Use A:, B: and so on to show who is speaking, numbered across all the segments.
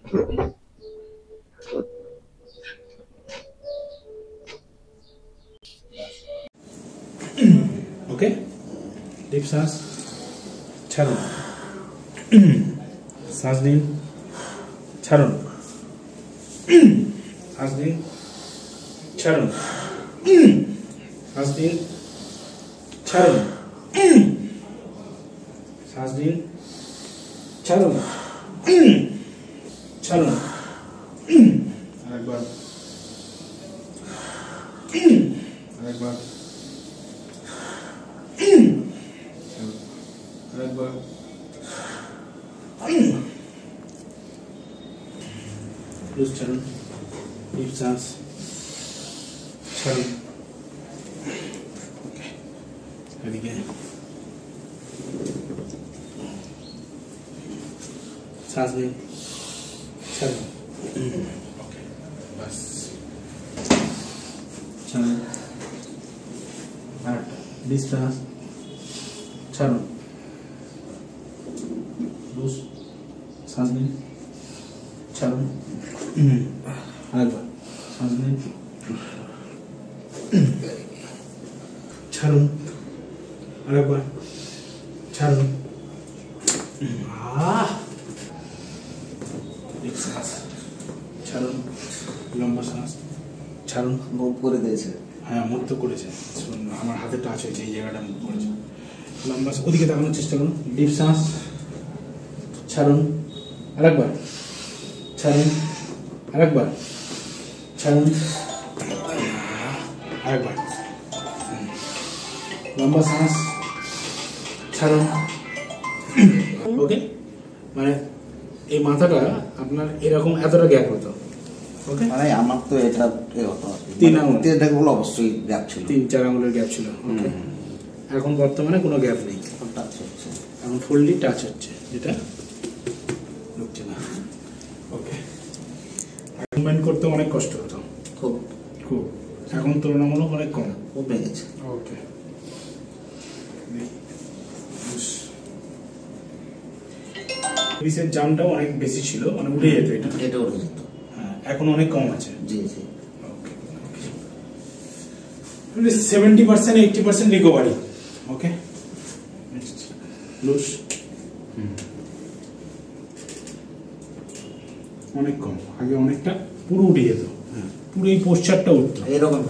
A: ওকে, deep শ্বাস ছাড়ুন, শ্বাস নিন, ছাড়ুন, শ্বাস নিন, ছাড়ুন, শ্বাস নিন, ছাড়ুন, শ্বাস নিন, ছাড়ুন, ছাড়ুন, আরেকবার, আরেকবার, আরেকবার, লুজ ছাড়ুন, ডিপ শ্বাস ছাড়ুন। ওকে, এদিকে শ্বাস নিন, ছাড়ুন। ওকে, বাস ছাড়ুন, আর ডিপ শ্বাস ছাড়ুন, লুজ শ্বাস নিন, ছাড়ুন, আরেকবার শ্বাস নিন, ছাড়ুন, আরেকবার ছাড়ুন, শ্বাস ছাড়ুন, লম্বা শ্বাস ছাড়ুন।
B: মুভ করে দিয়েছে,
A: হ্যাঁ মুভ তো করেছে, আমার হাতে টাচ হয়েছে, এই জায়গাটা মুভ করেছে। লম্বা ওদিকে তাকানোর চেষ্টা করুন, ডিপ শ্বাস ছাড়ুন, আরেকবার ছাড়ুন, আরেকবার ছাড়ুন, আরেকবার লম্বা শ্বাস ছাড়ুন। ওকে, মানে এই মাথাটা আপনার এরকম এতটা গ্যাপ হতো। ওকে,
B: মানে আমার তো এটা হতো
A: 3 আঙুল,
B: দেখবো অবশ্যই গ্যাপ ছিল,
A: 3-4 আঙুলের গ্যাপ ছিল। ওকে, এখন বর্তমানে কোনো গ্যাপ নেই,
B: টাচ হচ্ছে,
A: এখন ফুললি টাচ হচ্ছে, যেটা ঢুকছে না। ওকে, মুভমেন্ট করতে অনেক কষ্ট হতো,
B: খুব
A: খুব, এখন তুলনামূলক অনেক কম,
B: কমে গেছে।
A: ওকে, পিসের জামটাও অনেক বেশি ছিল, মানে উঠে যেত,
B: এটা উঠে যেত,
A: হ্যাঁ এখন অনেক কম আছে।
B: জি জি,
A: ওকে, 70% 80% রিকভারি। ওকে, লুজ অনেক কম, আগে অনেকটা পুরো উঠে যেত, হ্যাঁ পুরো এই পোস্টারটা উঠতো,
B: এরকম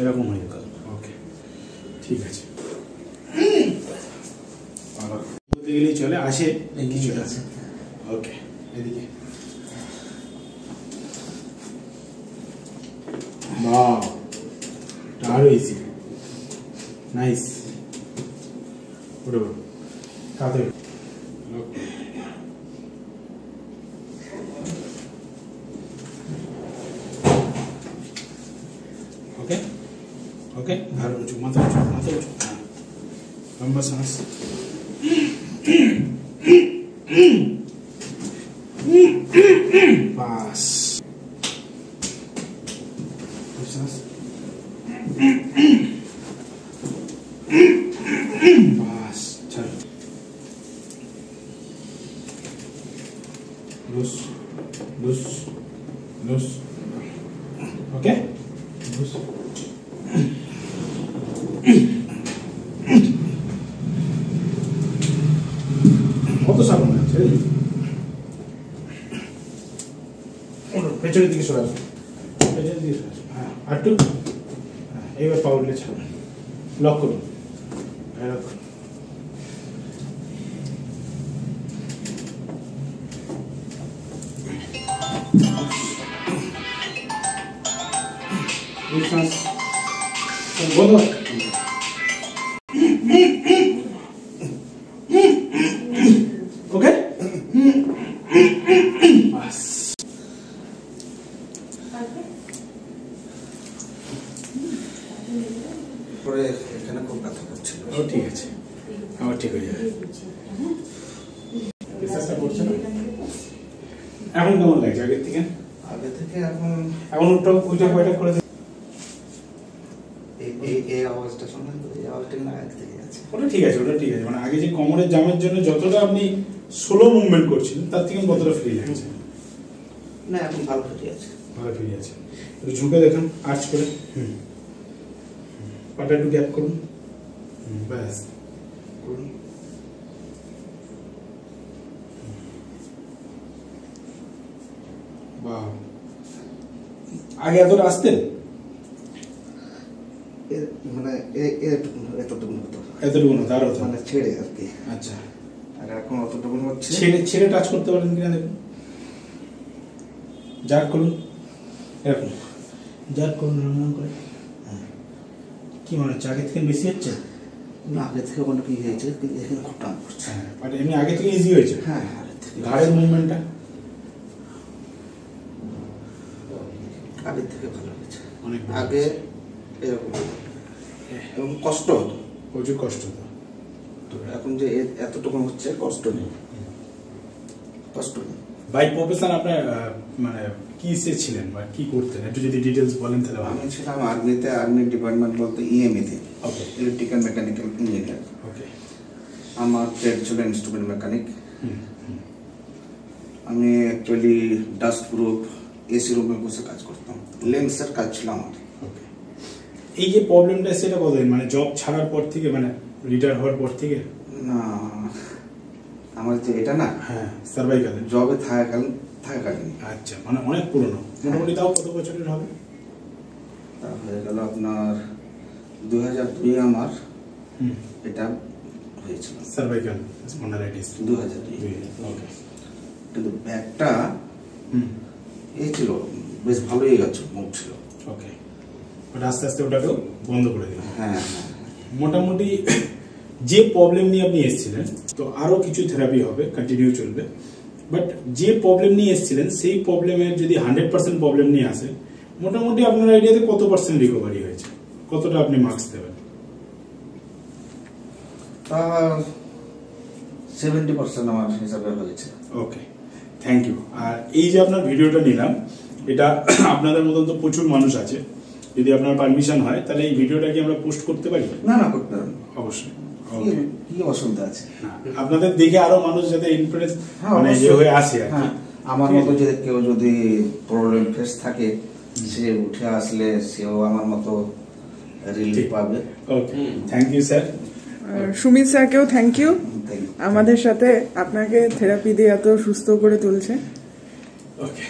A: এরকম হয়ে যেত। ওকে, ঠিক আছে, বলতে গেলেই চলে, আসে কিছুটা। ওকে, এদিকে বাহ, আরো ইজি, নাইস, ওটা তাড়াতাড়ি। ওকে, ওকে, আর উঁচু, মাথা উঁচু, মাথা উঁচু, হ্যাঁ লম্বা শ্বাস, বাস, শ্বাস, বাস, ছাড়, লুজ, লুজ, লুজ। ওকে, লুজ, কত সামনে আছে, পেছনের দিকে সরে আসুন, পেছনের দিকে সরে আসুন, হ্যাঁ আরেকটু, হ্যাঁ এইবার পা উঠলে ছাড়ুন, লক করুন, লক করুন। বন্ধ, ওকে, বাস,
B: পরে এখানে খুব ব্যথা করছিল।
A: ও ঠিক আছে, আমার ঠিক হয়ে যাবে। প্রেসারটা পড়ছে না এখন, কেমন লাগছে আগের থেকে?
B: আগে থেকে এখন
A: এখন ওইটা কয়টা করে
B: এই আওয়াজটা শোনা, এই আওয়াজটা না আগে থেকে আছে।
A: ওটা ঠিক আছে, ওটা ঠিক আছে, মানে আগে যে কোমরের জামের জন্য যতটা আপনি স্লো মুভমেন্ট করছিলেন তার থেকে কতটা ফ্রি লাগছে?
B: না এখন ভালো ফিরে আছে।
A: ভালো ফিরে আছে। একটু ঝুঁকে দেখুন, আর্চ করে। পাটা একটু গ্যাপ করুন। ব্যাস করুন। বাহ, আগে এতটা আসতেন?
B: মানে এতটুকু হতো,
A: এতটুকু না, তার হতো
B: মানে ছেড়ে আর কি।
A: আচ্ছা,
B: আর এখন অতটুকু হচ্ছে।
A: ছেড়ে টাচ করতে পারেন কিনা দেখুন। জার্ক করুন, এরকম জার্ক করুন এরকম করে। কি মনে হচ্ছে আগে থেকে বেশি হচ্ছে?
B: না, আগে থেকে কোনো কি হয়েছে, কিন্তু এখানে খুব টান পড়ছে।
A: হ্যাঁ, বাট এমনি আগে থেকে ইজি হয়েছে।
B: হ্যাঁ, আগে থেকে
A: ঘাড়ের মুভমেন্টটা
B: আগের থেকে ভালো হয়েছে
A: অনেক।
B: আগে এরকম এবং কষ্ট হতো,
A: প্রচুর কষ্ট হতো।
B: তো এখন যে এতটুকু হচ্ছে, কষ্ট নেই, কষ্ট নেই।
A: বাই প্রফেশন আপনার মানে কি সে ছিলেন বা কি করতেন, একটু যদি ডিটেলস বলেন তাহলে ভালো।
B: আমি ছিলাম আর্মিতে, আর্মি ডিপার্টমেন্ট বলতে ইএমইতে,
A: ওকে,
B: ইলেকট্রিক্যাল মেকানিক্যাল ইঞ্জিনিয়ার।
A: ওকে।
B: আমার ট্রেড ছিল ইনস্ট্রুমেন্ট মেকানিক। আমি অ্যাকচুয়ালি ডাস্ট প্রুফ এসি রুমে বসে কাজ করতাম, লেন্সের কাজ ছিল আমার।
A: ওকে, এই যে প্রবলেমটা সেটা কতদিন, মানে জব ছাড়ার পর থেকে, মানে রিটায়ার হওয়ার পর থেকে?
B: না, আমার যে এটা না,
A: হ্যাঁ, সার্ভাইকালের
B: জবে থাকাকালীন।
A: আচ্ছা, মানে অনেক পুরনো। মোটামুটি তাও কত বছরের হবে?
B: তা হয়ে গেল আপনার 2002 আমার এটা হয়েছিল,
A: সার্ভাইকাল স্পন্ডালাইটিস
B: 2002।
A: ওকে,
B: কিন্তু ব্যাগটা এই ছিল, বেশ ভালোই গেছে, মুখ ছিল।
A: ওকে, বাট আস্তে আস্তে ওটাকেও বন্ধ করে দিল।
B: হ্যাঁ, হ্যাঁ।
A: মোটামুটি যে প্রবলেম নিয়ে আপনি এসেছিলেন, তো আরো কিছু থেরাপি হবে, কন্টিনিউ চলবে, বাট যে প্রবলেম নিয়ে এসেছিলেন সেই প্রবলেমের যদি 100% প্রবলেম নিয়ে আসে, মোটামুটি আপনার আইডিয়াতে কত পার্সেন্ট রিকভারি হয়েছে, কতটা আপনি মার্কস দেবেন?
B: তা 70% আমার হিসাবে হয়েছে।
A: ওকে, থ্যাংক ইউ। আর এই যে আপনার ভিডিওটা নিলাম, এটা আপনাদের মতন তো প্রচুর মানুষ আছে, যদি আপনার পারমিশন হয় তাহলে এই ভিডিওটা কি আমরা পোস্ট করতে পারি?
B: না, না, করতে পারেন,
A: অবশ্যই।
B: কি অসুবিধা আছে?
A: আপনাদের দেখে আরো মানুষ যাতে ইনফ্লুয়েন্স মানে যে হয়ে আসে আর কি।
B: আমার মতো যদি কেউ যদি প্রবলেম ফেস থাকে, সে উঠে আসলে সেও আমার মতো রিলিফ পাবে।
A: Okay, thank you sir.
C: Sumit স্যারকেও থ্যাংক ইউ, আমাদের সাথে আপনাকে থেরাপি দিয়ে এত সুস্থ করে তুলছে।
A: ওকে।